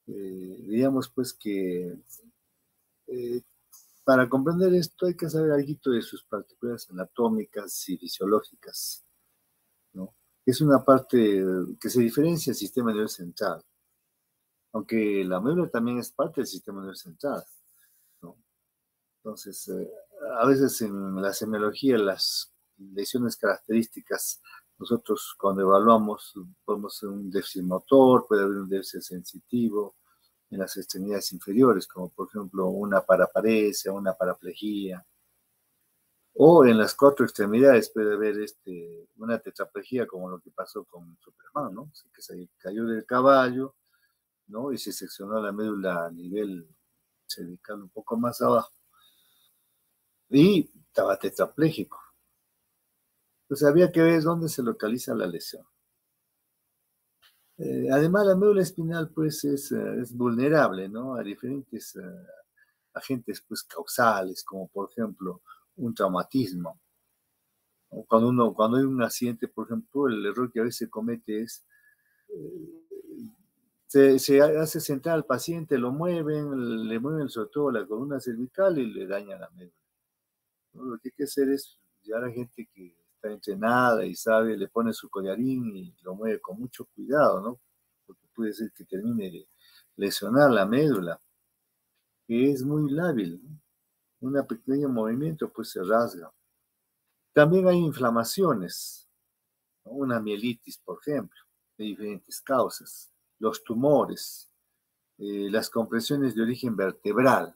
Digamos pues que eh, para comprender esto hay que saber algo de sus partículas anatómicas y fisiológicas, ¿no? Es una parte que se diferencia del sistema nervioso central, aunque la médula también es parte del sistema nervioso central, ¿no? Entonces, a veces en la semiología, las lesiones características, nosotros cuando evaluamos, podemos hacer un déficit motor, puede haber un déficit sensitivo en las extremidades inferiores, como por ejemplo una paraparesia, una paraplegia, o en las cuatro extremidades puede haber una tetraplegia, como lo que pasó con Superman, ¿no? Que se cayó del caballo, ¿no? Y se seccionó la médula a nivel cervical un poco más abajo. Y estaba tetrapléjico. Entonces había que ver dónde se localiza la lesión. Además, la médula espinal pues es vulnerable, ¿no? A diferentes agentes pues causales, como por ejemplo un traumatismo. Cuando hay un accidente, por ejemplo, el error que a veces se comete es se hace sentar al paciente, lo mueven, le mueven sobre todo la columna cervical y le dañan la médula, ¿no? Lo que hay que hacer es llevar a gente que está entrenada y sabe, le pone su collarín y lo mueve con mucho cuidado, ¿no? Porque puede ser que termine de lesionar la médula, que es muy lábil, ¿no? Un pequeño movimiento pues se rasga. También hay inflamaciones, ¿no? Una mielitis, por ejemplo, de diferentes causas, los tumores, las compresiones de origen vertebral,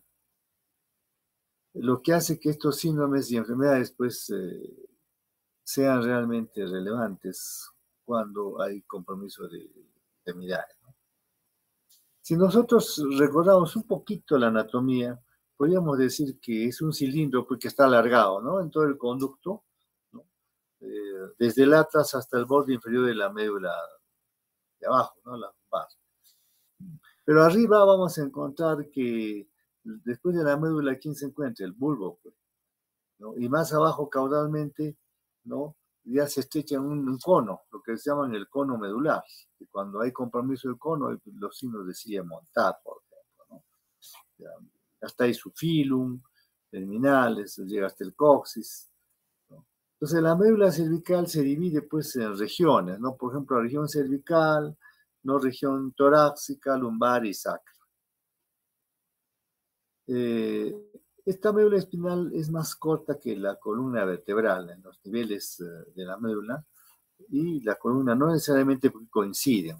lo que hace que estos síndromes y enfermedades pues sean realmente relevantes cuando hay compromiso de extremidades, ¿no? Si nosotros recordamos un poquito la anatomía, podríamos decir que es un cilindro porque está alargado, ¿no? En todo el conducto, ¿no? Desde el atlas hasta el borde inferior de la médula de abajo, ¿no? La base. Pero arriba vamos a encontrar que después de la médula, ¿quién se encuentra? El bulbo, pues, ¿no? Y más abajo caudalmente, ¿no? Ya se estrecha en un cono, lo que se llama el cono medular. Y cuando hay compromiso del cono, los signos de silla montar, por ejemplo, ¿no? Ya, hasta ahí su filum, terminales, llega hasta el coxis, ¿no? Entonces la médula cervical se divide pues en regiones, ¿no? Por ejemplo, la región cervical, no región torácica, lumbar y sacra. Eh, Esta médula espinal es más corta que la columna vertebral en los niveles de la médula y la columna no necesariamente coinciden.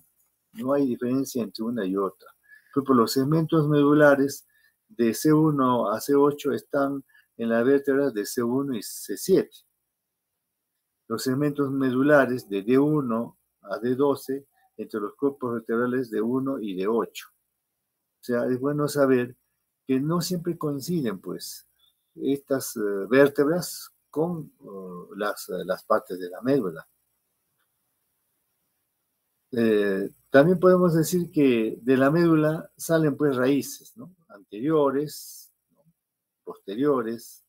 No hay diferencia entre una y otra. Por ejemplo, los segmentos medulares de C1 a C8 están en las vértebras de C1 y C7. Los segmentos medulares de D1 a D12 entre los cuerpos vertebrales de 1 y de 8. O sea, es bueno saber que no siempre coinciden, pues, estas vértebras con las partes de la médula. También podemos decir que de la médula salen, pues, raíces, ¿no? Anteriores, ¿no? Posteriores,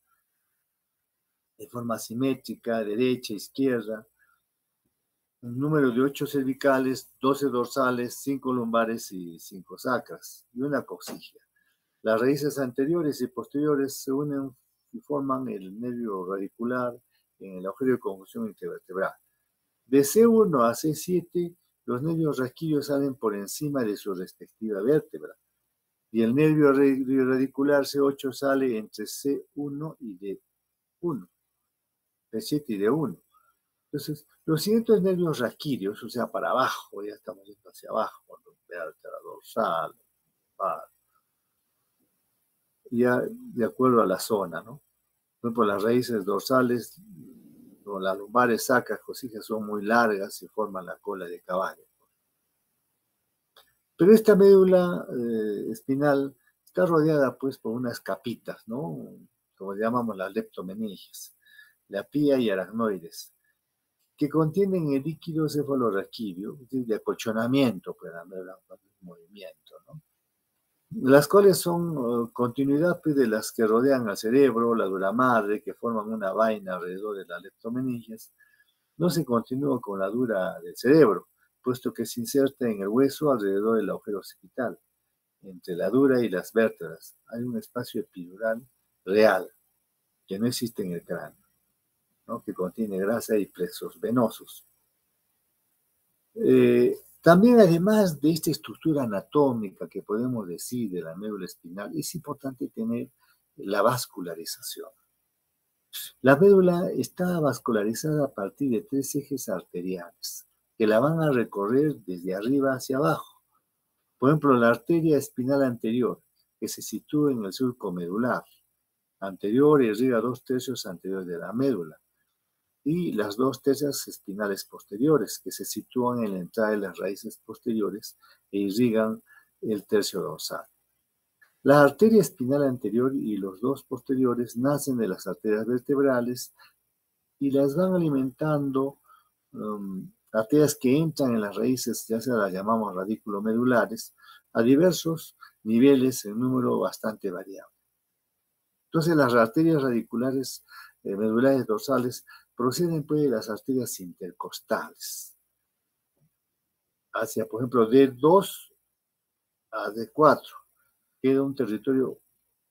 de forma simétrica, derecha, izquierda, un número de 8 cervicales, 12 dorsales, 5 lumbares y 5 sacras, y una coxigia. Las raíces anteriores y posteriores se unen y forman el nervio radicular en el agujero de conjunción intervertebral. De C1 a C7, los nervios rasquillos salen por encima de su respectiva vértebra, y el nervio radicular C8 sale entre C1 y D1, D7 y D1. Entonces, los siguientes nervios raquídeos, o sea, para abajo, ya estamos yendo hacia abajo, vértebra dorsal, ya de acuerdo a la zona, ¿no? Por ejemplo, las raíces dorsales o las lumbares sacras, cosijas son muy largas y forman la cola de caballo. Pero esta médula espinal está rodeada pues por unas capitas, ¿no? Como llamamos las leptomeninges, la pía y aracnoides, que contienen el líquido cefalorraquídeo de acolchonamiento para la médula en movimiento, ¿no? Las cuales son continuidad pues, de las que rodean al cerebro, la dura madre, que forman una vaina alrededor de las leptomeninges. No se continúa con la dura del cerebro, puesto que se inserta en el hueso alrededor del agujero occipital. entre la dura y las vértebras, hay un espacio epidural real que no existe en el cráneo, ¿no? Que contiene grasa y plexos venosos. También, además de esta estructura anatómica que podemos decir de la médula espinal, es importante tener la vascularización. La médula está vascularizada a partir de 3 ejes arteriales que la van a recorrer desde arriba hacia abajo. Por ejemplo, la arteria espinal anterior, que se sitúa en el surco medular anterior y irriga 2/3 anterior de la médula, y las 2/3 espinales posteriores, que se sitúan en la entrada de las raíces posteriores e irrigan el tercio dorsal. La arteria espinal anterior y los 2 posteriores nacen de las arterias vertebrales y las van alimentando arterias que entran en las raíces, ya se las llamamos radículo-medulares, a diversos niveles en número bastante variable. Entonces, las arterias radiculares medulares dorsales proceden pues de las arterias intercostales, hacia, por ejemplo, D2 a D4. Queda un territorio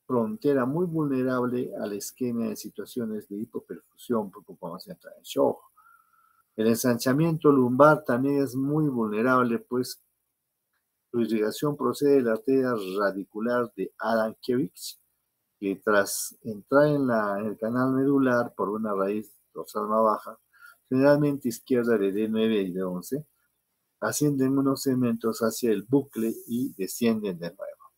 frontera muy vulnerable a la isquemia en situaciones de hipoperfusión, porque cuando se entra en shock. El ensanchamiento lumbar también es muy vulnerable, pues su irrigación procede de la arteria radicular de Adamkiewicz, que tras entrar en el canal medular por una raíz dorsal más baja, generalmente izquierda de D9 y D11, ascienden unos segmentos hacia el bucle y descienden de nuevo.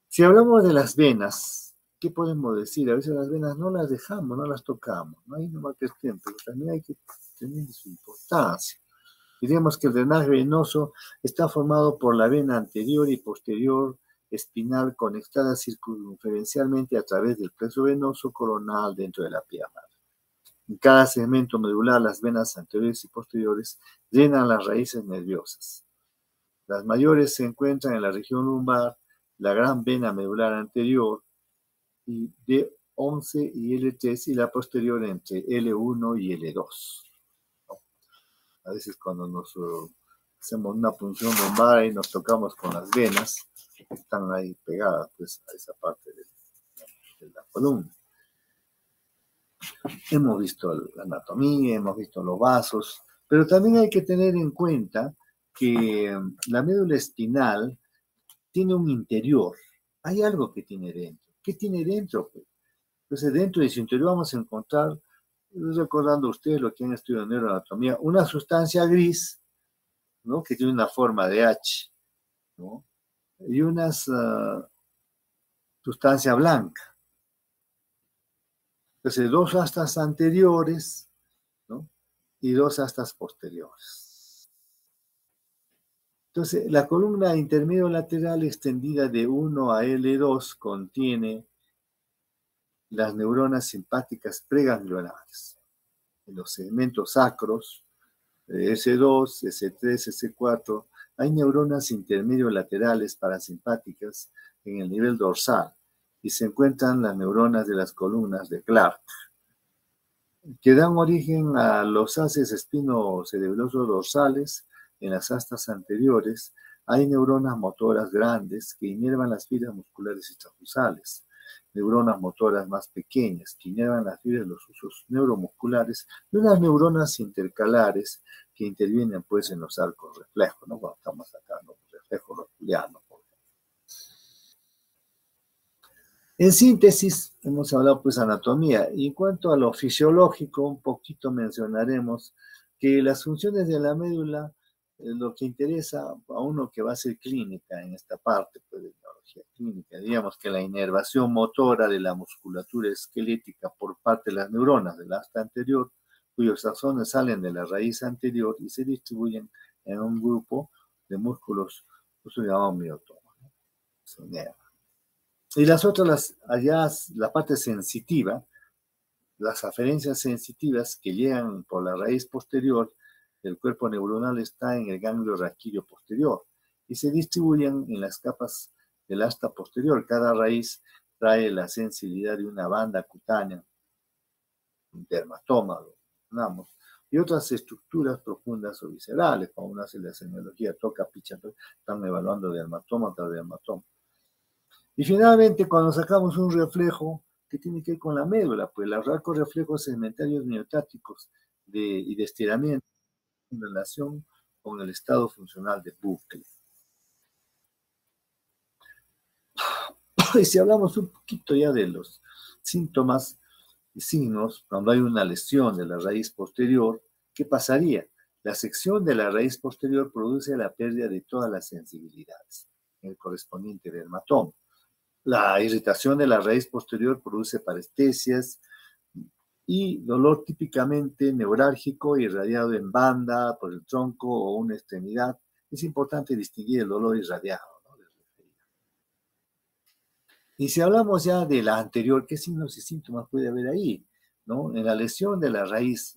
Si hablamos de las venas, ¿qué podemos decir? A veces las venas no las dejamos, no las tocamos, no hay nomás que estén, pero también hay que tener su importancia. Diríamos que el drenaje venoso está formado por la vena anterior y posterior espinal conectada circunferencialmente a través del plexo venoso coronal dentro de la pierna. En cada segmento medular, las venas anteriores y posteriores llenan las raíces nerviosas. Las mayores se encuentran en la región lumbar, la gran vena medular anterior, y D11 y L3, y la posterior entre L1 y L2. A veces cuando nos hacemos una punción lumbar y nos tocamos con las venas, están ahí pegadas pues, a esa parte de la columna. Hemos visto la anatomía, hemos visto los vasos, pero también hay que tener en cuenta que la médula espinal tiene un interior. Hay algo que tiene dentro. ¿Qué tiene dentro? Entonces, dentro de su interior vamos a encontrar, recordando ustedes lo que han estudiado en neuroanatomía, una sustancia gris, ¿no? Que tiene una forma de H, ¿no? Y una sustancia blanca. Entonces, 2 astas anteriores, ¿no? Y 2 astas posteriores. Entonces, la columna intermedio lateral extendida de 1 a L2 contiene las neuronas simpáticas preganglionares. En los segmentos sacros, S2, S3, S4, hay neuronas intermedio laterales parasimpáticas en el nivel dorsal y se encuentran las neuronas de las columnas de Clark, que dan origen a los haces espinocerebrosos dorsales. En las astas anteriores hay neuronas motoras grandes que inervan las fibras musculares extrafusales, neuronas motoras más pequeñas que inervan las fibras de los usos neuromusculares, y unas neuronas intercalares que intervienen pues en los arcos reflejos, ¿no? Cuando estamos sacando reflejos rotulianos. En síntesis, hemos hablado pues anatomía, y en cuanto a lo fisiológico, un poquito mencionaremos que las funciones de la médula, lo que interesa a uno que va a hacer clínica en esta parte pues, de neurología clínica, digamos que la inervación motora de la musculatura esquelética por parte de las neuronas del asta anterior, cuyos axones salen de la raíz anterior y se distribuyen en un grupo de músculos, eso llamamos miotoma, ¿no? Se inerva. Y las otras, allá la parte sensitiva, las aferencias sensitivas que llegan por la raíz posterior del cuerpo neuronal está en el ganglio raquídeo posterior y se distribuyen en las capas del asta posterior. Cada raíz trae la sensibilidad de una banda cutánea, un dermatoma, y otras estructuras profundas o viscerales. Cuando uno hace la semiología, toca, picha, están evaluando de dermatoma tras dermatoma. Y finalmente, cuando sacamos un reflejo que tiene que ver con la médula, pues los arcos reflejos segmentarios miotáticos y de estiramiento en relación con el estado funcional de bucle. Y si hablamos un poquito ya de los síntomas y signos, cuando hay una lesión de la raíz posterior, ¿qué pasaría? La sección de la raíz posterior produce la pérdida de todas las sensibilidades en el correspondiente dermatoma. La irritación de la raíz posterior produce parestesias y dolor típicamente neurálgico irradiado en banda por el tronco o una extremidad. Es importante distinguir el dolor irradiado, ¿no? Y si hablamos ya de la anterior, ¿qué signos y síntomas puede haber ahí? ¿No? En la lesión de la raíz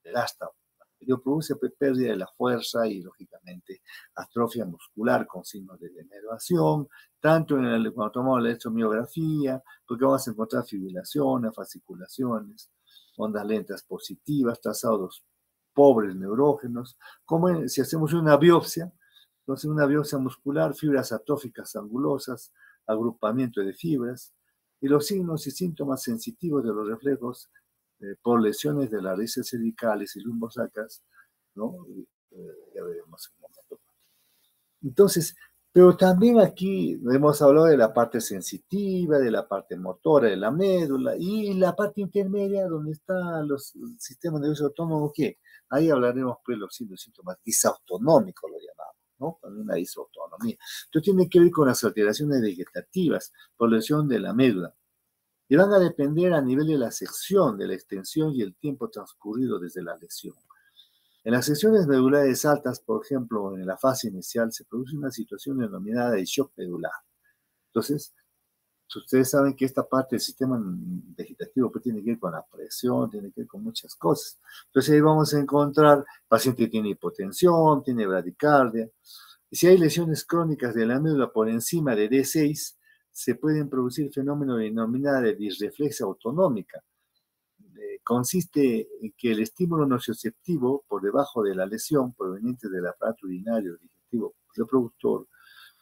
del asta anterior produce pérdida de la fuerza y, lógicamente, atrofia muscular con signos de denervación, tanto cuando tomamos la electromiografía, porque vamos a encontrar fibrilaciones, fasciculaciones, ondas lentas positivas, trazados pobres neurógenos, como si hacemos una biopsia, entonces una biopsia muscular, fibras atróficas angulosas, agrupamiento de fibras, y los signos y síntomas sensitivos de los reflejos por lesiones de las raíces cervicales y lumbosacras, ¿no? Ya veremos un momento. Entonces, pero también aquí hemos hablado de la parte sensitiva, de la parte motora de la médula y la parte intermedia donde están los sistemas nerviosos autónomos, ¿qué? Ahí hablaremos pues los síntomas disautonómicos, lo llamamos, ¿no? Con una disautonomía. Esto tiene que ver con las alteraciones vegetativas por lesión de la médula y van a depender a nivel de la sección, de la extensión y el tiempo transcurrido desde la lesión. En las secciones medulares altas, por ejemplo, en la fase inicial, se produce una situación denominada de shock medular. Entonces, ustedes saben que esta parte del sistema vegetativo pues, tiene que ver con la presión, tiene que ver con muchas cosas. Entonces ahí vamos a encontrar, el paciente tiene hipotensión, tiene bradicardia. Y si hay lesiones crónicas de la médula por encima de D6, se pueden producir fenómenos denominados de disreflexia autonómica. Consiste en que el estímulo nocioceptivo por debajo de la lesión proveniente del aparato urinario digestivo reproductor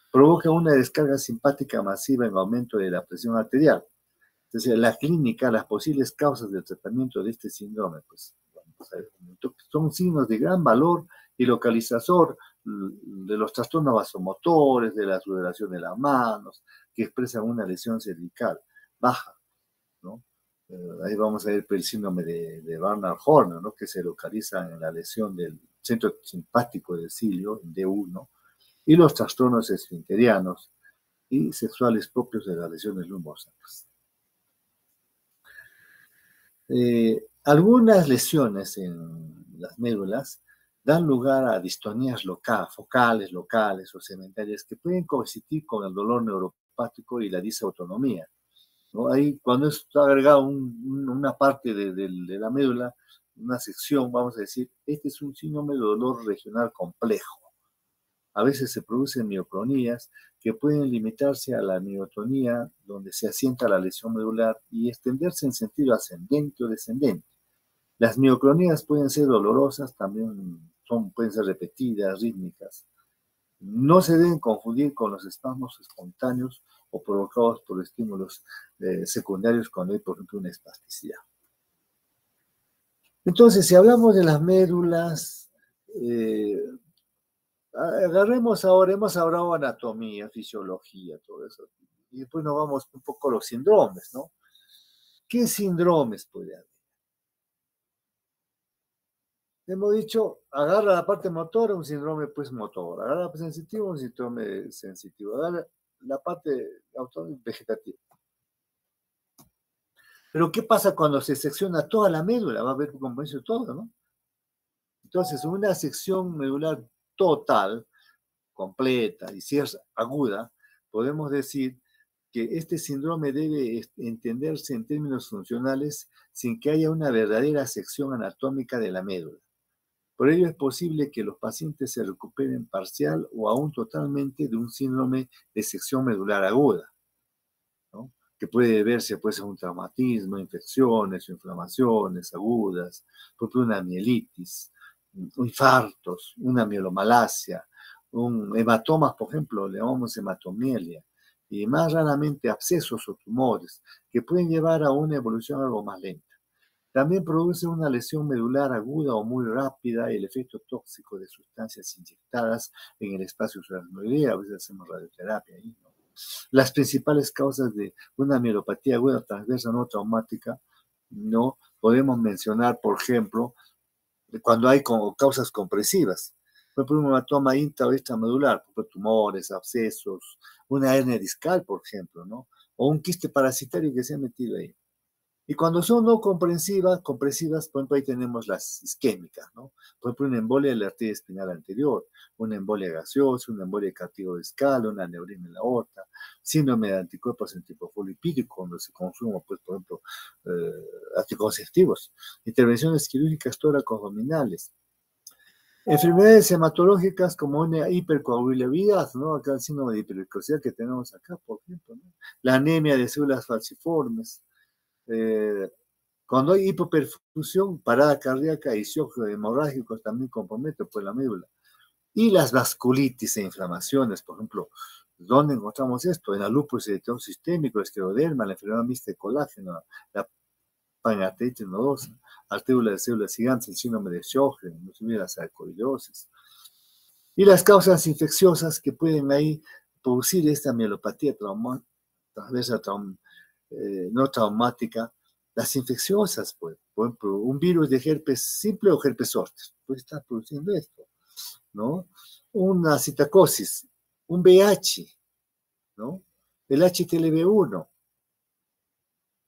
provoca una descarga simpática masiva en aumento de la presión arterial. Entonces, la clínica, las posibles causas del tratamiento de este síndrome, pues, vamos a ver, son signos de gran valor y localizador de los trastornos vasomotores, de la sudoración de las manos, que expresan una lesión cervical baja, ¿no? Ahí vamos a ver el síndrome de Bernard-Horner, ¿no? Que se localiza en la lesión del centro simpático del cilio, D1, y los trastornos esfinterianos y sexuales propios de las lesiones lumbosacras. Algunas lesiones en las médulas dan lugar a distonías focales, locales o cementarias que pueden coexistir con el dolor neuropático y la disautonomía, ¿no? Ahí, cuando está agregado una parte de la médula, una sección, vamos a decir, este es un síndrome de dolor regional complejo. A veces se producen mioclonías que pueden limitarse a la miotonía, donde se asienta la lesión medular, y extenderse en sentido ascendente o descendente. Las mioclonías pueden ser dolorosas, también pueden ser repetidas, rítmicas. No se deben confundir con los espasmos espontáneos o provocados por estímulos secundarios cuando hay, por ejemplo, una espasticidad. Entonces, si hablamos de las médulas, agarremos ahora, hemos hablado de anatomía, fisiología, todo eso, y después nos vamos un poco a los síndromes, ¿no? ¿Qué síndromes puede haber? Hemos dicho, agarra la parte motora, un síndrome pues motor, agarra la parte sensitiva, un síndrome sensitivo, agarra la parte vegetativa. Pero ¿qué pasa cuando se secciona toda la médula? Va a haber como eso todo, ¿no? Entonces, una sección medular total, completa, y si es aguda, podemos decir que este síndrome debe entenderse en términos funcionales sin que haya una verdadera sección anatómica de la médula. Por ello es posible que los pacientes se recuperen parcial o aún totalmente de un síndrome de sección medular aguda, ¿no? que puede deberse pues, a un traumatismo, infecciones o inflamaciones agudas, por ejemplo, una mielitis, infartos, una mielomalacia, un hematomas, por ejemplo, le llamamos hematomielia, y más raramente abscesos o tumores, que pueden llevar a una evolución algo más lenta. También produce una lesión medular aguda o muy rápida y el efecto tóxico de sustancias inyectadas en el espacio suprarrenal. A veces hacemos radioterapia ahí, ¿no? Las principales causas de una mielopatía aguda transversa no traumática, ¿no? Podemos mencionar, por ejemplo, cuando hay causas compresivas. Por ejemplo, un hematoma intra o extramedular, por ejemplo, tumores, abscesos, una hernia discal, por ejemplo, ¿no? O un quiste parasitario que se ha metido ahí. Y cuando son no comprensivas, por ejemplo, ahí tenemos las isquémicas, ¿no? Por ejemplo, una embolia de la arteria espinal anterior, una embolia gaseosa, una embolia cardiovascular, una aneurisma en la aorta, síndrome de anticuerpos antipofolipídicos, cuando se consumen, pues, por ejemplo, anticonceptivos, intervenciones quirúrgicas tóraco-abdominales, enfermedades hematológicas como una hipercoagulabilidad, ¿no? Acá el síndrome de hipercoagulabilidad que tenemos acá, por ejemplo, ¿no? La anemia de células falciformes, cuando hay hipoperfusión, parada cardíaca y shock hemorrágicos también compromete pues, la médula. Y las vasculitis e inflamaciones, por ejemplo, ¿dónde encontramos esto? En la lupus eritematoso sistémico, escleroderma, la enfermedad mixta de colágeno, la pancreatitis nodosa, artéula de células gigantes, el síndrome de Sjögren, la sarcoidosis. Y las causas infecciosas que pueden ahí producir esta mielopatía transversa no traumática, las infecciosas, pues, por ejemplo, un virus de herpes simple o herpes zóster, puede estar produciendo esto, ¿no? Una citocosis, un VIH, ¿no? El HTLV1,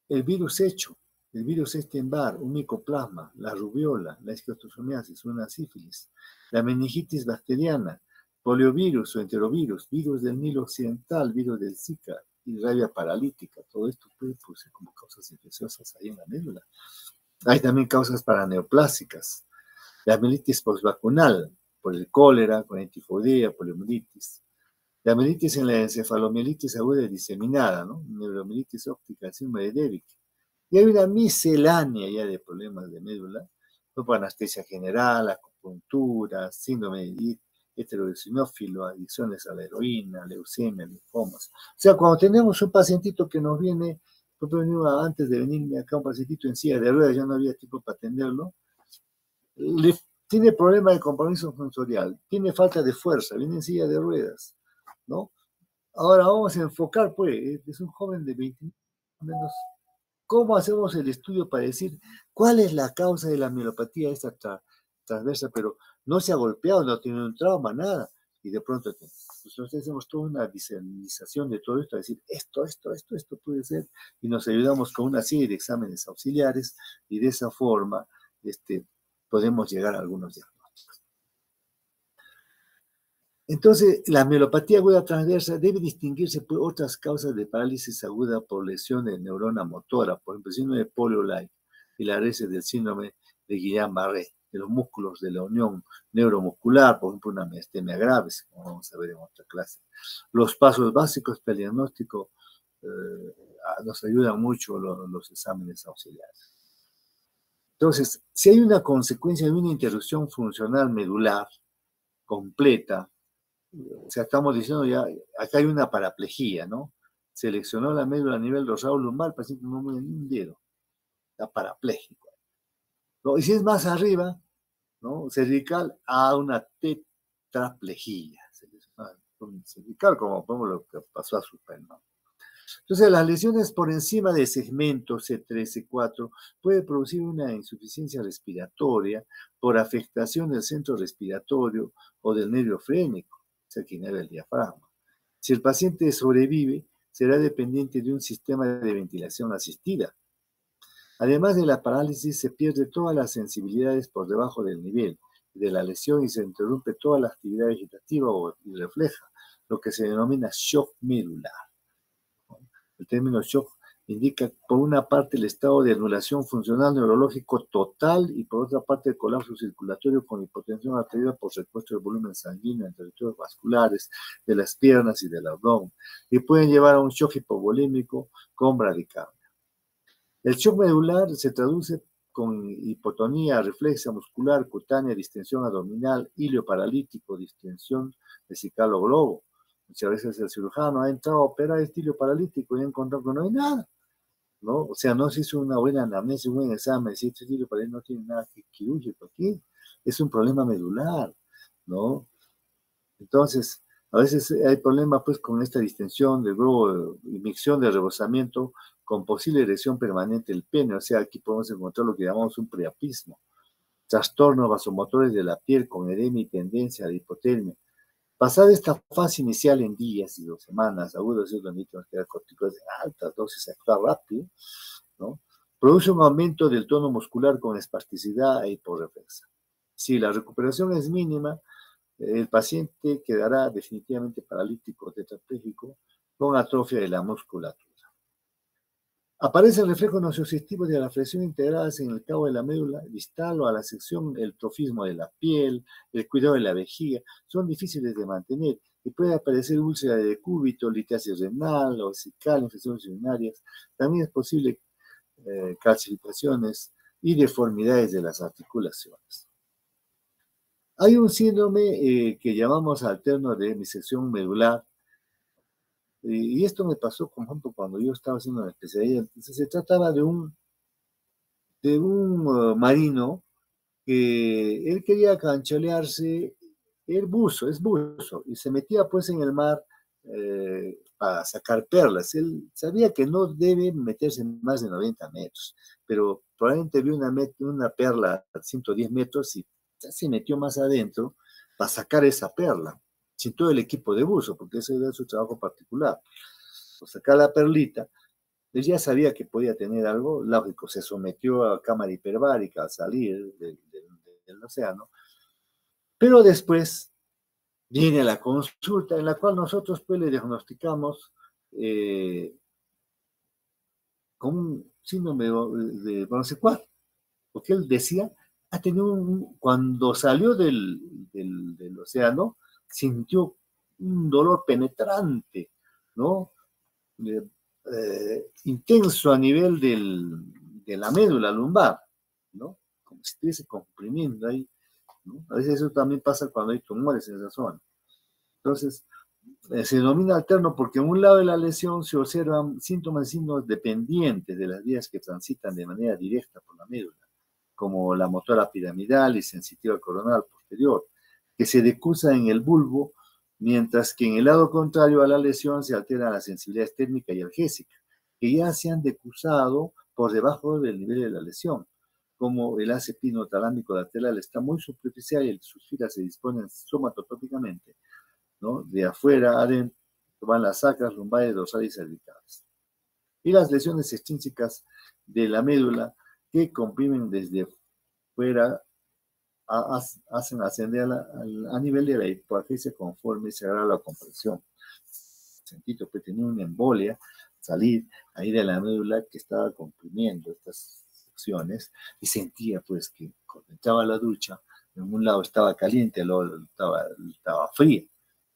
el virus hecho, el virus Epstein-Barr, un micoplasma, la rubiola, la esquistosomiasis, una sífilis, la meningitis bacteriana, poliovirus o enterovirus, virus del Nilo Occidental, virus del Zika y rabia paralítica. Todo esto puede producir como causas infecciosas ahí en la médula. Hay también causas paraneoplásicas, la mielitis postvacunal, por el cólera, con tifoidea, poliomielitis. La mielitis en la encefalomielitis aguda y diseminada, ¿no? Neuromielitis óptica, síndrome de Derrick. Y hay una miscelánea ya de problemas de médula, como anestesia general, acupuntura, síndrome de heteroeosinófilo, adicciones a la heroína, leucemia, linfomas. O sea, cuando tenemos un pacientito que nos viene, por ejemplo, antes de venirme acá un pacientito en silla de ruedas, ya no había tiempo para atenderlo, tiene problema de compromiso sensorial, tiene falta de fuerza, viene en silla de ruedas, ¿no? Ahora vamos a enfocar, pues, es un joven de 20 menos. ¿Cómo hacemos el estudio para decir cuál es la causa de la mielopatía esta transversa? Pero no se ha golpeado, no tiene un trauma, nada. Y de pronto, nosotros hacemos toda una visualización de todo esto, decir esto puede ser, y nos ayudamos con una serie de exámenes auxiliares, y de esa forma podemos llegar a algunos diagnósticos. Entonces, la mielopatía aguda transversa debe distinguirse por otras causas de parálisis aguda por lesión de neurona motora, por ejemplo, el síndrome de polio-like y la herencia del síndrome de Guillain-Barré, de los músculos de la unión neuromuscular, por ejemplo, una miastenia gravis, como vamos a ver en otra clase. Los pasos básicos para el diagnóstico nos ayudan mucho los exámenes auxiliares. Entonces, si hay una consecuencia de una interrupción funcional medular completa, o sea, estamos diciendo ya, acá hay una paraplejía, ¿no? Seleccionó la médula a nivel dorsal lumbar, el paciente no mueve ni un dedo, está parapléjico, ¿no? Y si es más arriba, ¿no? Cervical a una tetraplejía, cervical, como vemos lo que pasó a Superman, ¿no? Entonces, las lesiones por encima de segmento C3, C4 puede producir una insuficiencia respiratoria por afectación del centro respiratorio o del nervio frénico, o sea, que inerva el diafragma. Si el paciente sobrevive, será dependiente de un sistema de ventilación asistida. Además de la parálisis, se pierde todas las sensibilidades por debajo del nivel de la lesión y se interrumpe toda la actividad vegetativa y refleja lo que se denomina shock medular. El término shock indica por una parte el estado de anulación funcional neurológico total y por otra parte el colapso circulatorio con hipotensión arterial por secuestro del volumen sanguíneo en territorios vasculares de las piernas y del abdomen, y pueden llevar a un shock hipovolémico con bradicardia. El shock medular se traduce con hipotonía reflexa muscular, cutánea, distensión abdominal, hilo paralítico, distensión vesical o globo. Muchas veces el cirujano ha entrado a operar este hilo paralítico y ha encontrado que no hay nada, ¿no? O sea, no se hizo una buena anamnesis, un buen examen, si este hilo paralítico no tiene nada quirúrgico aquí, es un problema medular, ¿no? Entonces, a veces hay problemas pues con esta distensión del globo, inyección de rebosamiento con posible erección permanente del pene, o sea, aquí podemos encontrar lo que llamamos un priapismo, trastornos vasomotores de la piel con edema y tendencia a la hipotermia. Pasada esta fase inicial en días y 2 semanas, agudos isomíticos que corticoides en altas dosis, actúa rápido, ¿no? Produce un aumento del tono muscular con espasticidad e hiporreflexa. Si la recuperación es mínima, el paciente quedará definitivamente paralítico tetrapléjico con atrofia de la musculatura. Aparecen reflejos nociceptivos de la flexión integradas en el cabo de la médula distal o a la sección, el trofismo de la piel, el cuidado de la vejiga, son difíciles de mantener y puede aparecer úlcera de decúbito, litiasis renal o vesical, infecciones urinarias. También es posible calcificaciones y deformidades de las articulaciones. Hay un síndrome que llamamos alterno de hemisección medular, y esto me pasó, por ejemplo, cuando yo estaba haciendo la especialidad. Entonces, se trataba de un marino que él quería cancholearse, es buzo, y se metía pues en el mar para sacar perlas. Él sabía que no debe meterse en más de 90 metros, pero probablemente vio una perla a 110 metros y ya se metió más adentro para sacar esa perla, sin todo el equipo de buzo, porque ese era su trabajo particular. Pues sacar la perlita, él ya sabía que podía tener algo, lógico, se sometió a cámara hiperbárica al salir del océano, pero después viene la consulta en la cual nosotros pues le diagnosticamos con un síndrome de bronce-4, porque él decía, ha tenido cuando salió del océano, sintió un dolor penetrante, ¿no? Intenso a nivel de la médula lumbar, ¿no? Como si estuviese comprimiendo ahí, ¿no? A veces eso también pasa cuando hay tumores en esa zona. Entonces, se denomina alterno porque en un lado de la lesión se observan síntomas y signos dependientes de las vías que transitan de manera directa por la médula, como la motora piramidal y sensitiva coronal posterior, que se decusa en el bulbo, mientras que en el lado contrario a la lesión se altera la sensibilidad térmica y analgésica, que ya se han decusado por debajo del nivel de la lesión, como el ACE talámico lateral está muy superficial y sus filas se disponen somatotópicamente, ¿no? De afuera adentro van las sacras, lumbares, dorsales y cervicales. Y las lesiones extrínsecas de la médula que comprimen desde fuera hacen ascender a nivel de la hipoagesia conforme se hará la compresión. Sentito que tenía una embolia, salir ahí de la médula que estaba comprimiendo estas secciones y sentía pues que cuando entraba a la ducha, en un lado estaba caliente, el otro estaba fría,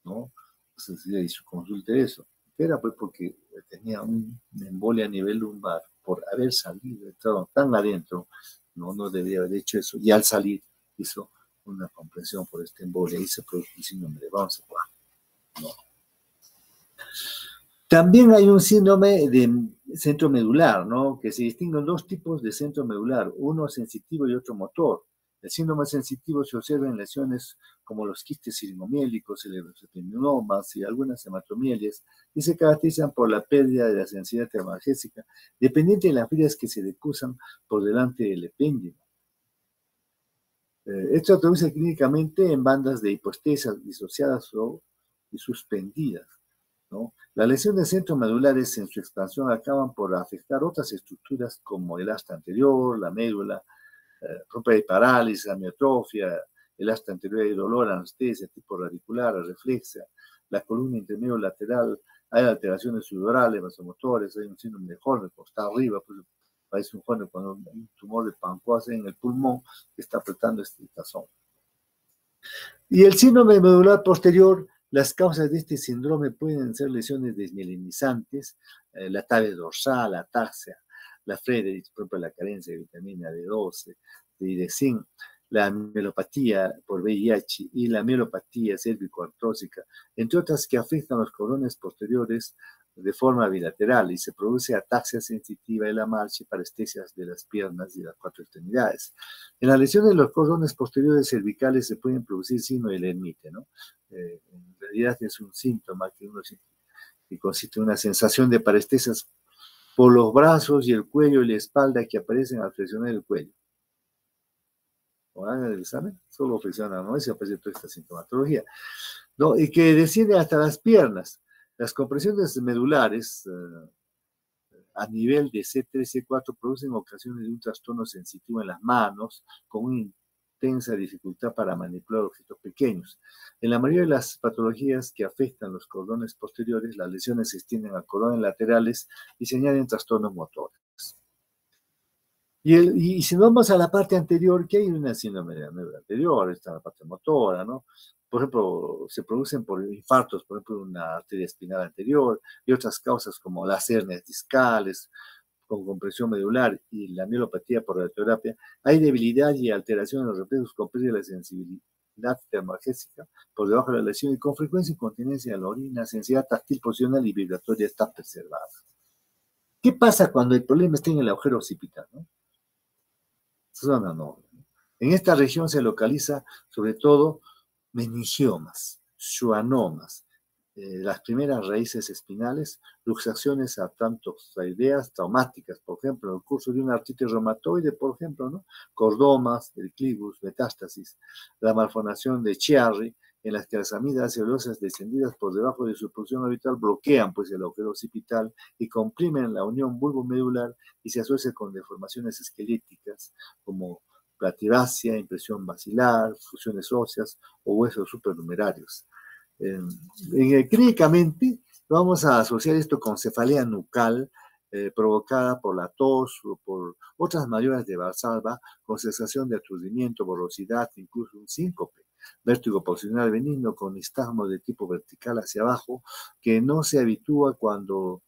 ¿no? Entonces le hizo consulta eso. Era pues porque tenía una embolia a nivel lumbar por haber salido, estado tan adentro, no debería haber hecho eso, y al salir hizo una compresión por esta embolia y se produjo un síndrome de Brown, ¿no? También hay un síndrome de centro medular, ¿no? Que se distinguen dos tipos de centro medular, uno sensitivo y otro motor. El síndrome sensitivo se observa en lesiones como los quistes siringomiélicos, cerebrospininomas y algunas hematomelias, y se caracterizan por la pérdida de la sensibilidad termoalgésica, dependiente de las vías que se decusan por delante del epéndimo. Esto se traduce clínicamente en bandas de hipoestesia disociadas y suspendidas, ¿no? Las lesiones centromedulares en su expansión acaban por afectar otras estructuras como el asta anterior, la médula, rompe de parálisis, amiotrofia, el asta anterior de dolor, anestesia, tipo radicular, reflexa, la columna intermedio lateral, hay alteraciones sudorales, vasomotores, hay un síndrome de Horner, pues está arriba, pues parece un Horner cuando hay un tumor de Pancoase en el pulmón que está apretando esta zona. Y el síndrome medular posterior, las causas de este síndrome pueden ser lesiones desmielinizantes, la tabes dorsal, la ataxia, la Friedreich, por ejemplo, la carencia de vitamina D12, de zinc, la mielopatía por VIH y la mielopatía cérvico-artrósica, entre otras que afectan los cordones posteriores de forma bilateral y se produce ataxia sensitiva de la marcha y parestesias de las piernas y las cuatro extremidades. En las lesiones de los cordones posteriores cervicales se pueden producir signo de Lermite, ¿no? En realidad es un síntoma que consiste en una sensación de parestesias por los brazos y el cuello y la espalda que aparecen al flexionar el cuello. O hagan el examen, solo flexionan, ¿no? Y se aparece toda esta sintomatología, ¿no? Y que desciende hasta las piernas. Las compresiones medulares a nivel de C3, C4 producen ocasiones de un trastorno sensitivo en las manos con una intensa dificultad para manipular objetos pequeños. En la mayoría de las patologías que afectan los cordones posteriores, las lesiones se extienden a cordones laterales y se añaden trastornos motores. Y si nos vamos a la parte anterior, que hay una síndrome de la médula anterior, está la parte motora, ¿no? Por ejemplo, se producen por infartos, por ejemplo, una arteria espinal anterior y otras causas como las hernias discales con compresión medular y la mielopatía por radioterapia. Hay debilidad y alteración en los reflejos con pérdida de la sensibilidad termogésica por debajo de la lesión y con frecuencia incontinencia en la orina, sensibilidad táctil, posicional y vibratoria está preservada. ¿Qué pasa cuando el problema está en el agujero occipital, ¿no? Zona noble. En esta región se localiza sobre todo meningiomas, schwannomas, las primeras raíces espinales, luxaciones atantozoideas traumáticas, por ejemplo, en el curso de una artritis reumatoide, por ejemplo, ¿no? Cordomas, el clivus, metástasis, la malformación de Chiari, en las que las amígdalas celulosas descendidas por debajo de su posición habitual bloquean pues el agujero occipital y comprimen la unión bulbomedular y se asocia con deformaciones esqueléticas como platiracia, impresión basilar, fusiones óseas o huesos supernumerarios. Clínicamente vamos a asociar esto con cefalea nucal provocada por la tos o por otras mayores de Valsalva con sensación de aturdimiento, borrosidad, incluso un síncope, vértigo posicional benigno con nistagmo de tipo vertical hacia abajo que no se habitúa cuando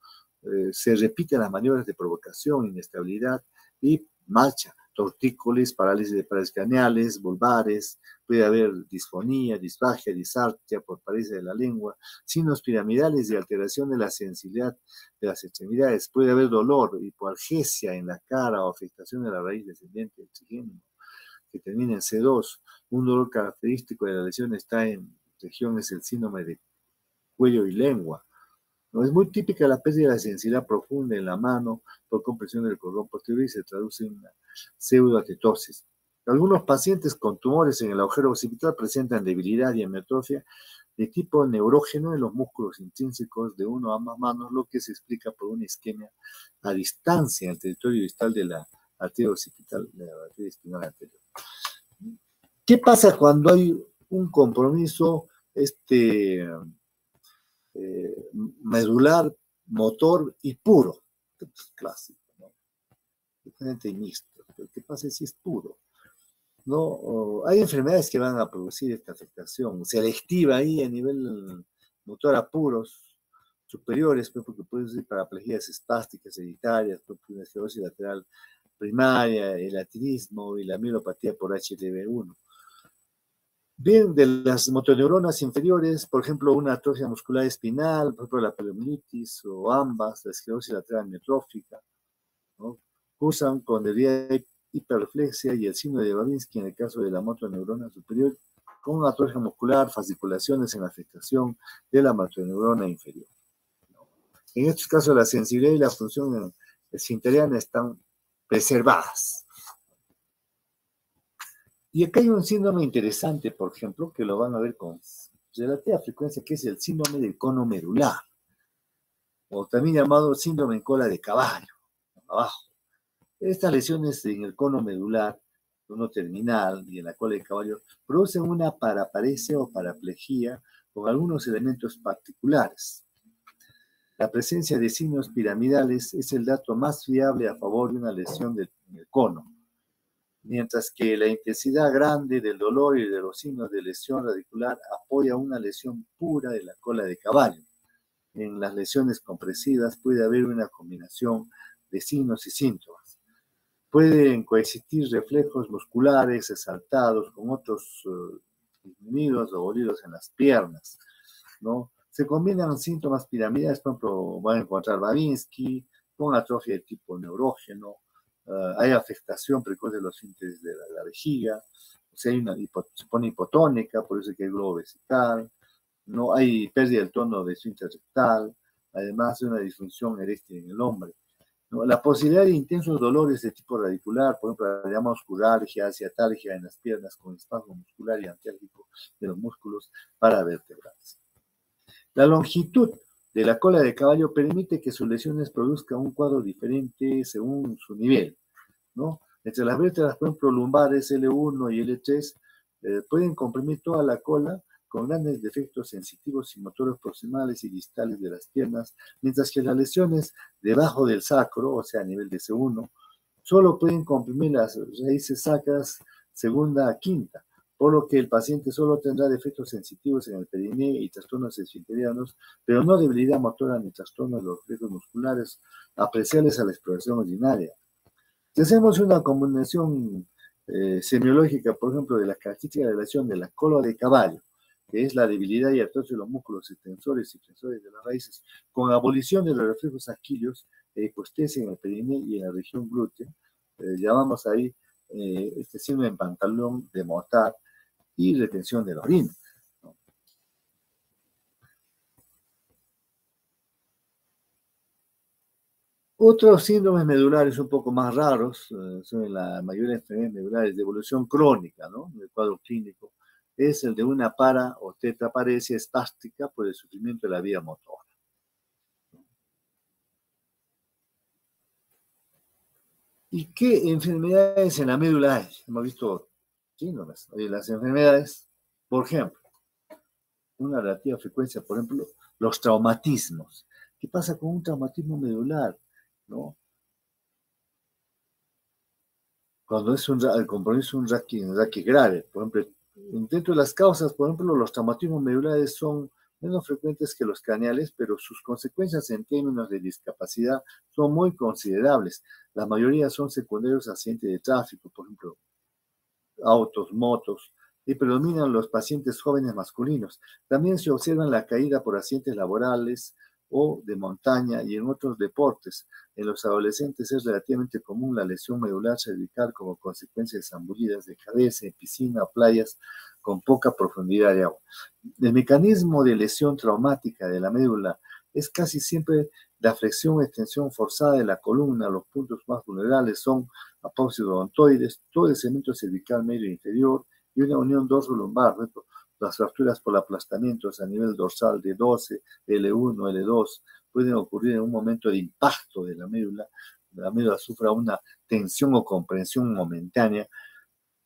se repiten las maniobras de provocación, inestabilidad y marcha, tortícolis, parálisis de paredes craneales, vulvares, puede haber disfonía, disfagia, disartria por parálisis de la lengua, signos piramidales y alteración de la sensibilidad de las extremidades, puede haber dolor, hipoalgesia en la cara o afectación de la raíz descendente del trigémino, que termina en C2. Un dolor característico de la lesión está en regiones del síndrome de cuello y lengua. No es muy típica la pérdida de la sensibilidad profunda en la mano por compresión del cordón posterior y se traduce en una pseudoatetosis. Algunos pacientes con tumores en el agujero occipital presentan debilidad y hemiatrofia de tipo neurógeno en los músculos intrínsecos de uno a ambas manos, lo que se explica por una isquemia a distancia en el territorio distal de la arteria occipital, de la arteria espinal anterior. ¿Qué pasa cuando hay un compromiso medular, motor y puro? Clásico, ¿no? Diferente y mixto. Pero ¿qué pasa si es puro? ¿No? Hay enfermedades que van a producir esta afectación selectiva ahí a nivel motor a puros superiores, porque puede ser paraplegias espásticas hereditarias, una esclerosis lateral primaria, el atinismo y la mielopatía por HLV1. Bien, de las motoneuronas inferiores, por ejemplo, una atrofia muscular espinal, por ejemplo, la poliomielitis o ambas, la esclerosis lateral amiotrófica, ¿no? Cursan con debilidad hiperreflexia y el síndrome de Babinski en el caso de la motoneurona superior, con una atrofia muscular, fasciculaciones en la afectación de la motoneurona inferior. En estos casos, la sensibilidad y la función esfinteriana están preservadas. Y acá hay un síndrome interesante, por ejemplo, que lo van a ver con relativa frecuencia, que es el síndrome del cono medular, o también llamado síndrome en cola de caballo, abajo. Estas lesiones en el cono medular, cono terminal y en la cola de caballo, producen una paraparesia o paraplegia con algunos elementos particulares. La presencia de signos piramidales es el dato más fiable a favor de una lesión del cono, mientras que la intensidad grande del dolor y de los signos de lesión radicular apoya una lesión pura de la cola de caballo. En las lesiones compresivas puede haber una combinación de signos y síntomas. Pueden coexistir reflejos musculares exaltados con otros disminuidos o dolidos en las piernas, ¿no? Se combinan síntomas piramidales, por ejemplo, van a encontrar Babinski con atrofia de tipo neurógeno, hay afectación precoz de los esfínteres de la vejiga, o sea, se pone hipotónica, por eso que hay globo vesical, no hay pérdida del tono de esfínter rectal, además de una disfunción eréctil en el hombre. ¿No? La posibilidad de intensos dolores de tipo radicular, por ejemplo, la llamamos curalgia, ciatalgia en las piernas con espasmo muscular y antiálgico de los músculos paravertebrales. La longitud de la cola de caballo permite que sus lesiones produzcan un cuadro diferente según su nivel, ¿no? Entre las vértebras, por ejemplo, lumbares L1 y L3, pueden comprimir toda la cola con grandes defectos sensitivos y motores proximales y distales de las piernas, mientras que las lesiones debajo del sacro, o sea, a nivel de C1, solo pueden comprimir las raíces sacras segunda a quinta, por lo que el paciente solo tendrá defectos sensitivos en el perineo y trastornos esfinterianos, pero no debilidad motora ni trastornos de los reflejos musculares apreciables a la exploración ordinaria. Si hacemos una combinación semiológica, por ejemplo, de la característica de la lesión de la cola de caballo, que es la debilidad y atrofia de los músculos extensores y flexores de las raíces, con abolición de los reflejos aquilios e hipoestesia en el perineo y en la región glútea, llamamos ahí este síndrome en pantalón de Mortar y retención de la orina, ¿no? Otros síndromes medulares un poco más raros son la mayoría de enfermedades medulares de evolución crónica, ¿no? En el cuadro clínico es el de una para o tetraparesia espástica por el sufrimiento de la vía motora. ¿Y qué enfermedades en la médula hay? Hemos visto síndromes. Las enfermedades, por ejemplo, una relativa frecuencia, por ejemplo, los traumatismos. ¿Qué pasa con un traumatismo medular? ¿No? Cuando es el compromiso un raquis grave, por ejemplo, dentro de las causas, por ejemplo, los traumatismos medulares son menos frecuentes que los craneales, pero sus consecuencias en términos de discapacidad son muy considerables. La mayoría son secundarios a accidentes de tráfico, por ejemplo, autos, motos, y predominan los pacientes jóvenes masculinos. También se observa la caída por accidentes laborales o de montaña y en otros deportes. En los adolescentes es relativamente común la lesión medular cervical como consecuencia de zambullidas de cabeza en piscina o playas con poca profundidad de agua. El mecanismo de lesión traumática de la médula es casi siempre la flexión o extensión forzada de la columna. Los puntos más vulnerables son apósidos odontoides, todo el segmento cervical medio e inferior y una unión dorso-lumbar. Las fracturas por aplastamientos a nivel dorsal de 12, L1, L2 pueden ocurrir en un momento de impacto de la médula. La médula sufra una tensión o comprensión momentánea,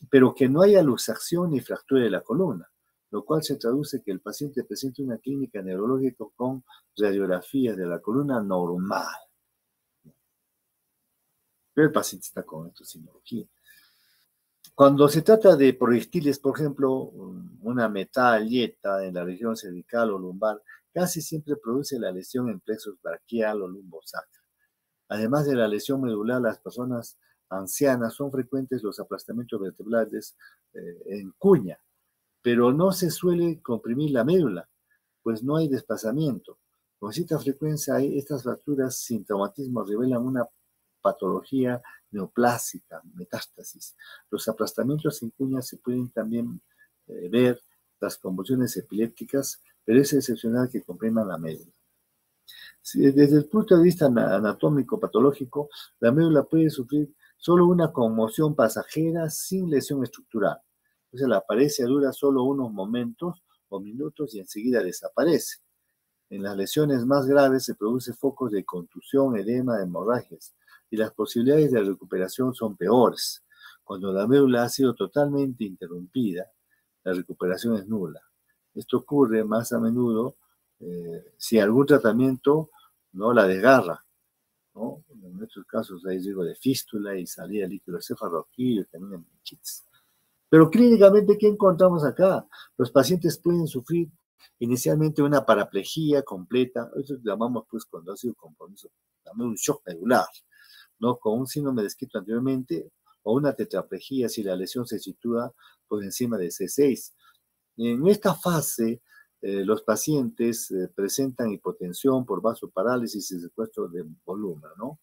pero que no haya luxación ni fractura de la columna, lo cual se traduce que el paciente presente una clínica neurológica con radiografía de la columna normal. Pero el paciente está con esta simbología. Cuando se trata de proyectiles, por ejemplo, una metalleta en la región cervical o lumbar, casi siempre produce la lesión en plexus braquial o lumbosacral. Además de la lesión medular, las personas ancianas son frecuentes los aplastamientos vertebrales en cuña, pero no se suele comprimir la médula, pues no hay desplazamiento. Con cierta frecuencia estas fracturas sin traumatismo revelan una patología neoplásica, metástasis. Los aplastamientos en cuña se pueden también ver las convulsiones epilépticas, pero es excepcional que compriman la médula. Desde el punto de vista anatómico patológico, la médula puede sufrir solo una conmoción pasajera sin lesión estructural. Entonces la paresia dura solo unos momentos o minutos y enseguida desaparece. En las lesiones más graves se producen focos de contusión, edema, hemorragias, y las posibilidades de recuperación son peores. Cuando la médula ha sido totalmente interrumpida, la recuperación es nula. Esto ocurre más a menudo si algún tratamiento no la desgarra, ¿no? En estos casos hay riesgo de fístula y salida de líquido cefalorraquídeo y también en meningitis. Pero clínicamente, ¿qué encontramos acá? Los pacientes pueden sufrir inicialmente una paraplegia completa, eso llamamos pues cuando ha sido compromiso, también un shock medular, ¿no? Con un síndrome descrito anteriormente, o una tetraplegia si la lesión se sitúa por encima de C6. En esta fase, los pacientes presentan hipotensión por vasoparálisis y secuestro de volumen, ¿no?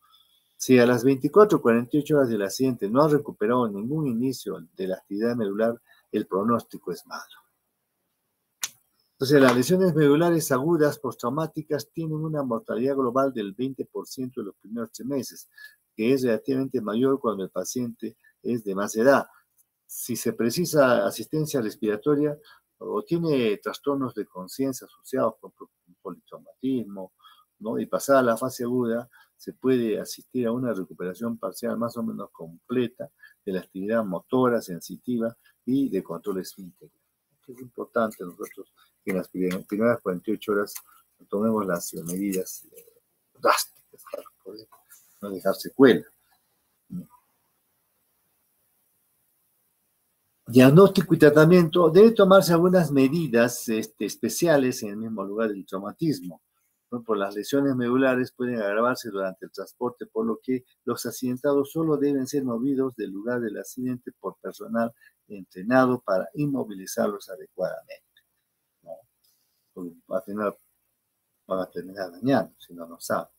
Si a las 24 o 48 horas del accidente no ha recuperado ningún inicio de la actividad medular, el pronóstico es malo. Entonces, las lesiones medulares agudas postraumáticas tienen una mortalidad global del 20% en los primeros 3 meses, que es relativamente mayor cuando el paciente es de más edad. Si se precisa asistencia respiratoria o tiene trastornos de conciencia asociados con politraumatismo, ¿no? Y pasada la fase aguda, se puede asistir a una recuperación parcial más o menos completa de la actividad motora, sensitiva y de control esfínterico. Es importante nosotros que en las primeras 48 horas tomemos las medidas drásticas para poder no dejar secuela. Diagnóstico y tratamiento. Debe tomarse algunas medidas especiales en el mismo lugar del traumatismo. Por las lesiones medulares pueden agravarse durante el transporte, por lo que los accidentados solo deben ser movidos del lugar del accidente por personal entrenado para inmovilizarlos adecuadamente, ¿no? Porque al final van a terminar dañando si no lo saben.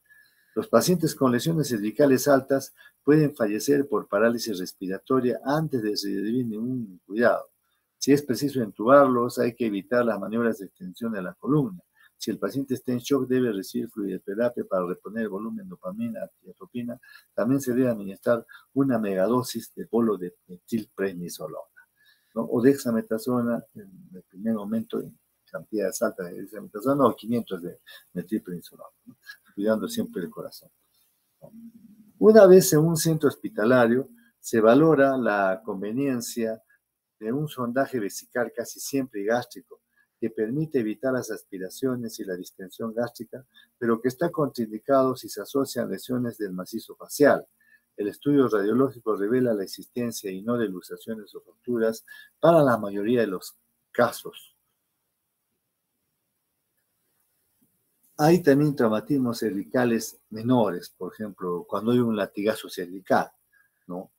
Los pacientes con lesiones cervicales altas pueden fallecer por parálisis respiratoria antes de recibir ningún cuidado. Si es preciso entubarlos, hay que evitar las maniobras de extensión de la columna. Si el paciente está en shock, debe recibir fluidoterapia para reponer el volumen, dopamina y atropina. También se debe administrar una megadosis de bolo de metilprednisolona, ¿no? O dexametasona en el primer momento en cantidades altas de dexametasona o 500 de metilprednisolona, ¿no? Cuidando siempre el corazón. Una vez en un centro hospitalario, se valora la conveniencia de un sondaje vesical casi siempre gástrico, que permite evitar las aspiraciones y la distensión gástrica, pero que está contraindicado si se asocian lesiones del macizo facial. El estudio radiológico revela la existencia y no de luxaciones o fracturas para la mayoría de los casos. Hay también traumatismos cervicales menores, por ejemplo, cuando hay un latigazo cervical, ¿no?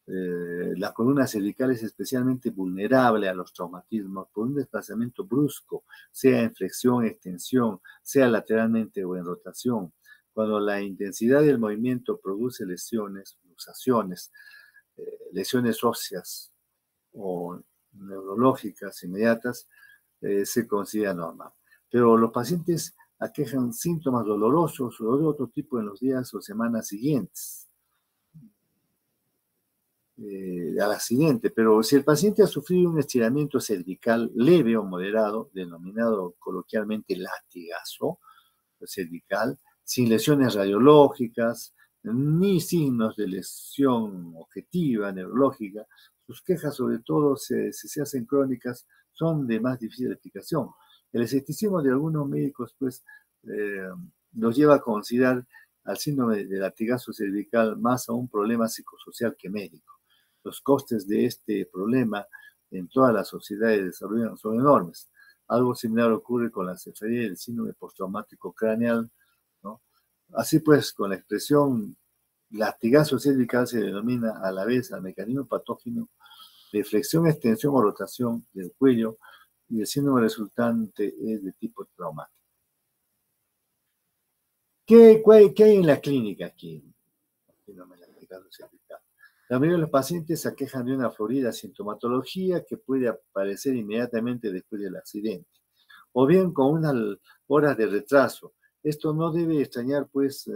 La columna cervical es especialmente vulnerable a los traumatismos por un desplazamiento brusco, sea en flexión, extensión, sea lateralmente o en rotación. Cuando la intensidad del movimiento produce lesiones, luxaciones, lesiones óseas o neurológicas inmediatas, se considera normal. Pero los pacientes aquejan síntomas dolorosos o de otro tipo en los días o semanas siguientes al accidente, pero si el paciente ha sufrido un estiramiento cervical leve o moderado, denominado coloquialmente latigazo cervical, sin lesiones radiológicas, ni signos de lesión objetiva, neurológica, sus quejas, sobre todo si se hacen crónicas, son de más difícil explicación. El escepticismo de algunos médicos, pues, los lleva a considerar al síndrome de latigazo cervical más a un problema psicosocial que médico. Los costes de este problema en todas las sociedades desarrolladas son enormes. Algo similar ocurre con la cefalea y el síndrome postraumático craneal, ¿no? Así pues, con la expresión latigazo cervical se denomina a la vez al mecanismo patógeno de flexión, extensión o rotación del cuello, y el síndrome resultante es de tipo traumático. ¿Qué hay en la clínica aquí? La mayoría de los pacientes se aquejan de una florida sintomatología que puede aparecer inmediatamente después del accidente, o bien con unas horas de retraso. Esto no debe extrañar, pues,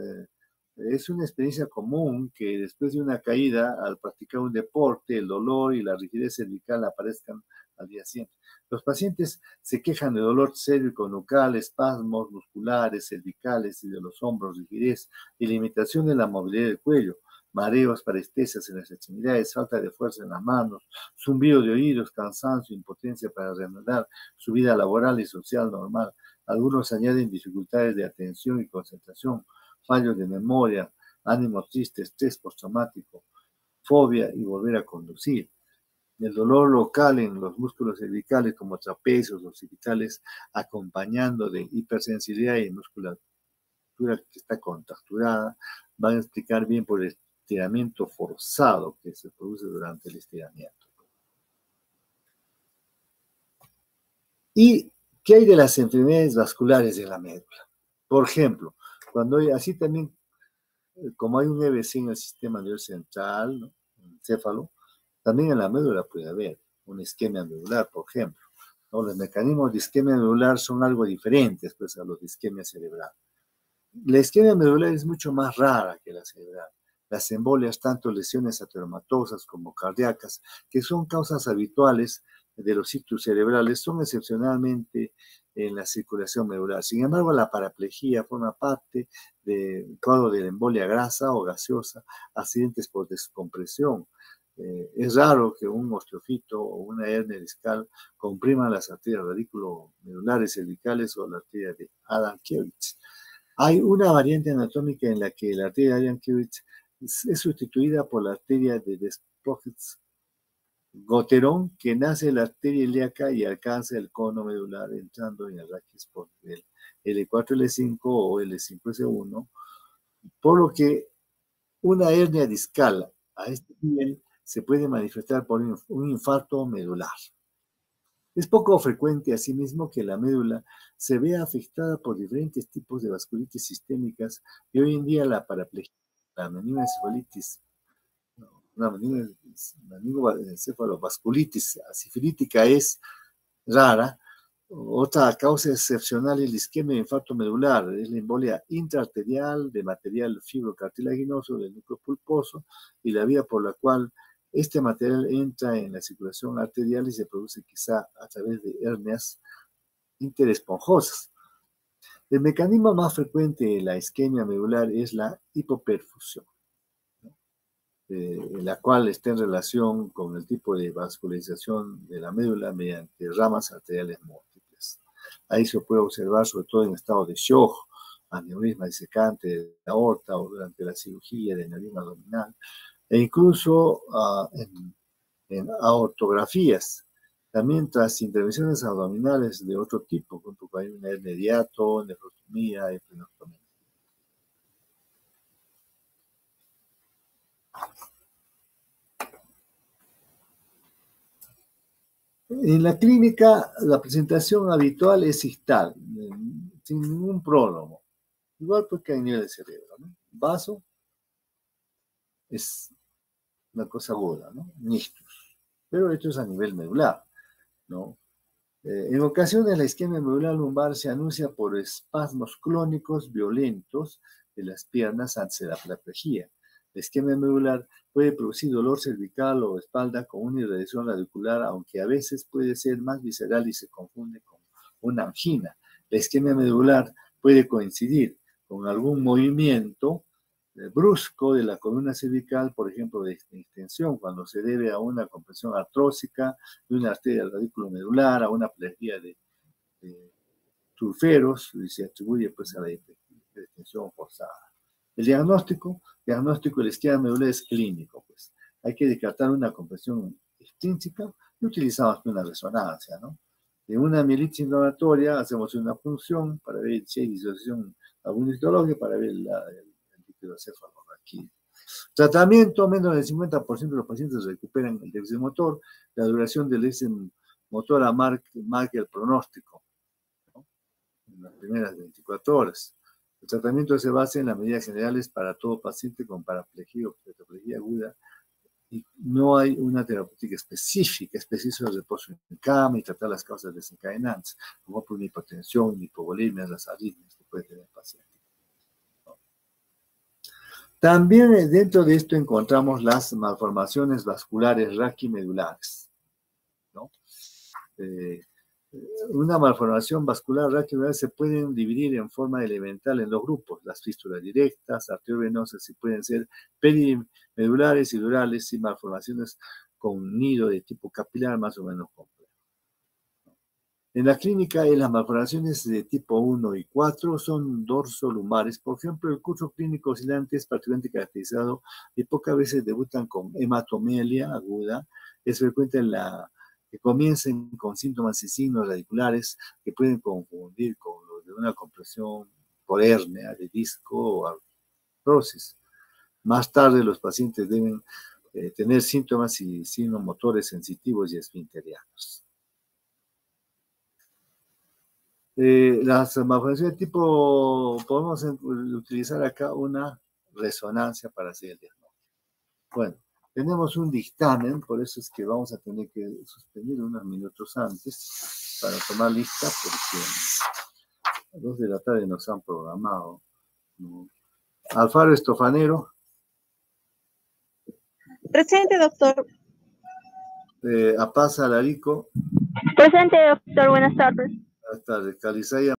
es una experiencia común que después de una caída, al practicar un deporte, el dolor y la rigidez cervical aparezcan al día siguiente. Los pacientes se quejan de dolor cérvico-nucal, espasmos musculares, cervicales y de los hombros, rigidez y limitación de la movilidad del cuello. mareos, parestesias en las extremidades, falta de fuerza en las manos, zumbido de oídos, cansancio, impotencia para reanudar su vida laboral y social normal. Algunos añaden dificultades de atención y concentración, fallos de memoria, ánimo triste, estrés postraumático, fobia y volver a conducir. El dolor local en los músculos cervicales como trapecios, occipitales, acompañando de hipersensibilidad y musculatura que está contracturada, van a explicar bien por el estiramiento forzado que se produce durante el estiramiento. ¿Y qué hay de las enfermedades vasculares de la médula? Por ejemplo, cuando hay, así también, como hay un EBC en el sistema nervioso central, ¿no?, en el encéfalo, también en la médula puede haber una isquemia medular, por ejemplo, ¿no? Los mecanismos de isquemia medular son algo diferentes, pues, a los de isquemia cerebral. La isquemia medular es mucho más rara que la cerebral. Las embolias, tanto lesiones ateromatosas como cardíacas, que son causas habituales de los ictus cerebrales, son excepcionalmente en la circulación medular. Sin embargo, la paraplejía forma parte del cuadro de la embolia grasa o gaseosa, accidentes por descompresión. Es raro que un osteofito o una hernia discal compriman las arterias radiculomedulares cervicales o la arteria de Adam-Kiewicz. Hay una variante anatómica en la que la arteria de Adam-Kiewicz es sustituida por la arteria de Desprochet-Gotteron, que nace en la arteria ilíaca y alcanza el cono medular entrando en el raquis por el L4, L5 o L5S1, por lo que una hernia discal a este nivel se puede manifestar por un infarto medular. Es poco frecuente, asimismo, que la médula se vea afectada por diferentes tipos de vasculitis sistémicas y hoy en día la paraplejía, la meningoencefalitis, la meningoencefalobasculitis sifilítica es rara. Otra causa excepcional es la isquemia de infarto medular, es la embolia intraarterial de material fibrocartilaginoso del núcleo pulposo y la vía por la cual este material entra en la circulación arterial y se produce quizá a través de hernias interesponjosas. El mecanismo más frecuente de la isquemia medular es la hipoperfusión, la cual está en relación con el tipo de vascularización de la médula mediante ramas arteriales múltiples. Ahí se puede observar, sobre todo en estado de shock, aneurisma disecante de la aorta o durante la cirugía de aneurisma abdominal, e incluso en aortografías, también tras intervenciones abdominales de otro tipo, como hay una hernia de hiato, nefrostomía, epinostomía. En la clínica, la presentación habitual es ictal, sin ningún prólogo, igual porque hay nivel de cerebro, ¿no? Vaso es una cosa aguda, ¿no? Nictus, pero esto es a nivel medular, ¿no? En ocasiones la isquemia medular lumbar se anuncia por espasmos clónicos violentos de las piernas antes de la paraplejía. La isquemia medular puede producir dolor cervical o espalda con una irradiación radicular, aunque a veces puede ser más visceral y se confunde con una angina. La isquemia medular puede coincidir con algún movimiento brusco de la columna cervical, por ejemplo, de extensión, cuando se debe a una compresión artrósica de una arteria del radículo medular, a una plejía de turferos, y se atribuye pues a la extensión forzada. El diagnóstico de la isquemia medular es clínico, pues. Hay que descartar una compresión extrínseca y utilizamos una resonancia, ¿no? En una mielitis inflamatoria hacemos una punción para ver si hay disociación histológica, para ver el líquido aquí. Tratamiento: menos del 50% de los pacientes recuperan el déficit motor. La duración del déficit motor marca el pronóstico, ¿no?, en las primeras 24 horas. El tratamiento se basa en las medidas generales para todo paciente con paraplejía o tetraplegia aguda y no hay una terapéutica específica, específica de reposo en cama y tratar las causas desencadenantes, como por una hipotensión, hipovolemia, las arritmias que puede tener el paciente. También dentro de esto encontramos las malformaciones vasculares raquimedulares, ¿no? Una malformación vascular raquiovenous se pueden dividir en forma elemental en dos grupos, las fístulas directas, arteriovenosas, y pueden ser perimedulares y durales, y malformaciones con nido de tipo capilar más o menos complejo. En la clínica, las malformaciones de tipo 1 y 4 son dorsolumares. Por ejemplo, el curso clínico oscilante es particularmente caracterizado y pocas veces debutan con hematomelia aguda. Es frecuente que comiencen con síntomas y signos radiculares que pueden confundir con los de una compresión por hernia de disco o artrosis. Más tarde, los pacientes deben tener síntomas y signos motores sensitivos y esfinterianos. Las malformaciones de tipo, podemos utilizar acá una resonancia para hacer el diagnóstico. Bueno, tenemos un dictamen, por eso es que vamos a tener que suspender unos minutos antes para tomar lista, porque a las 2 de la tarde nos han programado, ¿no? Alfaro Estofanero. Presente, doctor. Apaz Alarico. Presente, doctor. Buenas tardes. Buenas tardes. Calizaya